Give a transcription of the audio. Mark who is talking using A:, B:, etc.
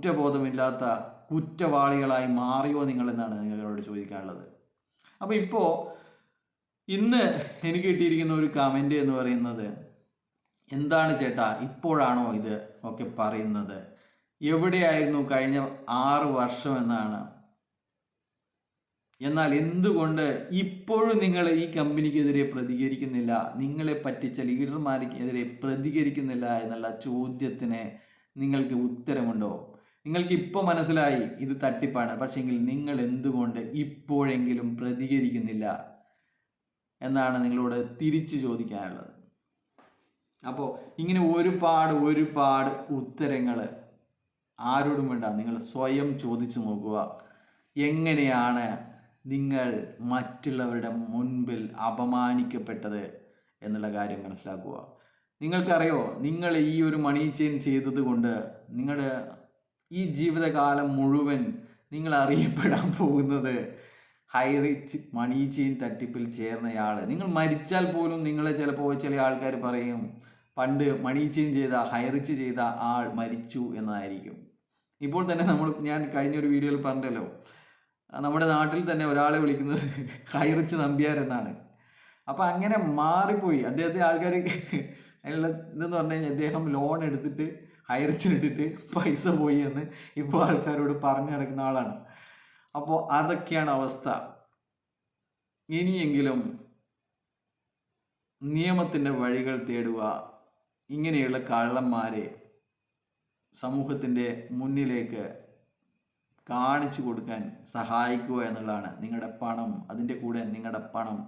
A: കുറ്റബോധമില്ലാത്ത കുറ്റവാളികളായി മാറിയോ നിങ്ങളെന്നാണ് നിങ്ങളോട് ചോദിക്കാനുള്ളത്. അപ്പോൾ ഇപ്പോൾ ഇന്ന് എനിക്ക് കിട്ടിയിരിക്കുന്ന ഒരു കമൻറ്റ് എന്ന് പറയുന്നത്, എന്താണ് ചേട്ടാ ഇപ്പോഴാണോ ഇത് ഒക്കെ പറയുന്നത്, എവിടെയായിരുന്നു കഴിഞ്ഞ 6 വർഷം എന്നാണ്. എന്നാൽ എന്തുകൊണ്ട് ഇപ്പോഴും നിങ്ങൾ ഈ കമ്പനിക്കെതിരെ പ്രതികരിക്കുന്നില്ല, നിങ്ങളെ പറ്റിച്ച ലീഡർമാർക്കെതിരെ പ്രതികരിക്കുന്നില്ല എന്നുള്ള ചോദ്യത്തിന് നിങ്ങൾക്ക് ഉത്തരമുണ്ടോ? നിങ്ങൾക്ക് ഇപ്പോൾ മനസ്സിലായി ഇത് തട്ടിപ്പാണ്, പക്ഷെങ്കിൽ നിങ്ങൾ എന്തുകൊണ്ട് ഇപ്പോഴെങ്കിലും പ്രതികരിക്കുന്നില്ല എന്നാണ് നിങ്ങളോട് തിരിച്ചു ചോദിക്കാനുള്ളത്. അപ്പോൾ ഇങ്ങനെ ഒരുപാട് ഉത്തരങ്ങൾ ആരോടും വേണ്ട, നിങ്ങൾ സ്വയം ചോദിച്ചു നോക്കുക. എങ്ങനെയാണ് നിങ്ങൾ മറ്റുള്ളവരുടെ മുൻപിൽ അപമാനിക്കപ്പെട്ടത് എന്നുള്ള കാര്യം മനസ്സിലാക്കുക. നിങ്ങൾക്കറിയോ, നിങ്ങൾ ഈ ഒരു മണി ചെയിൻ ചെയ്തത് കൊണ്ട് നിങ്ങളുടെ ഈ ജീവിതകാലം മുഴുവൻ നിങ്ങൾ അറിയപ്പെടാൻ പോകുന്നത് ഹൈ റിച്ച് മണി ചെയിൻ തട്ടിപ്പിൽ ചേർന്നയാൾ. നിങ്ങൾ മരിച്ചാൽ പോലും നിങ്ങളെ ചിലപ്പോൾ ചില ആൾക്കാർ പറയും പണ്ട് മണി ചെയിൻ ചെയ്ത ഹൈ റിച്ച് ചെയ്ത ആൾ മരിച്ചു എന്നതായിരിക്കും. ഇപ്പോൾ തന്നെ ഞാൻ കഴിഞ്ഞൊരു വീഡിയോയിൽ പറഞ്ഞല്ലോ, നമ്മുടെ നാട്ടിൽ തന്നെ ഒരാളെ വിളിക്കുന്നത് ഹൈ റിച്ച് നമ്പ്യാർ എന്നാണ്. അപ്പം അങ്ങനെ മാറിപ്പോയി അദ്ദേഹത്തെ ആൾക്കാർ. അതിനുള്ള ഇതെന്ന് പറഞ്ഞു കഴിഞ്ഞാൽ അദ്ദേഹം ലോൺ എടുത്തിട്ട് ഹൈ റിച്ചിനിട്ടിട്ട് പൈസ പോയി എന്ന് ഇപ്പോൾ ആൾക്കാരോട് പറഞ്ഞു നടക്കുന്ന ആളാണ്. അപ്പോൾ അതൊക്കെയാണ് അവസ്ഥ. ഇനിയെങ്കിലും നിയമത്തിൻ്റെ വഴികൾ തേടുക. ഇങ്ങനെയുള്ള കള്ളന്മാരെ സമൂഹത്തിൻ്റെ മുന്നിലേക്ക് കാണിച്ചു കൊടുക്കാൻ സഹായിക്കുക എന്നുള്ളതാണ്. നിങ്ങളുടെ പണം, അതിൻ്റെ കൂടെ നിങ്ങളുടെ പണം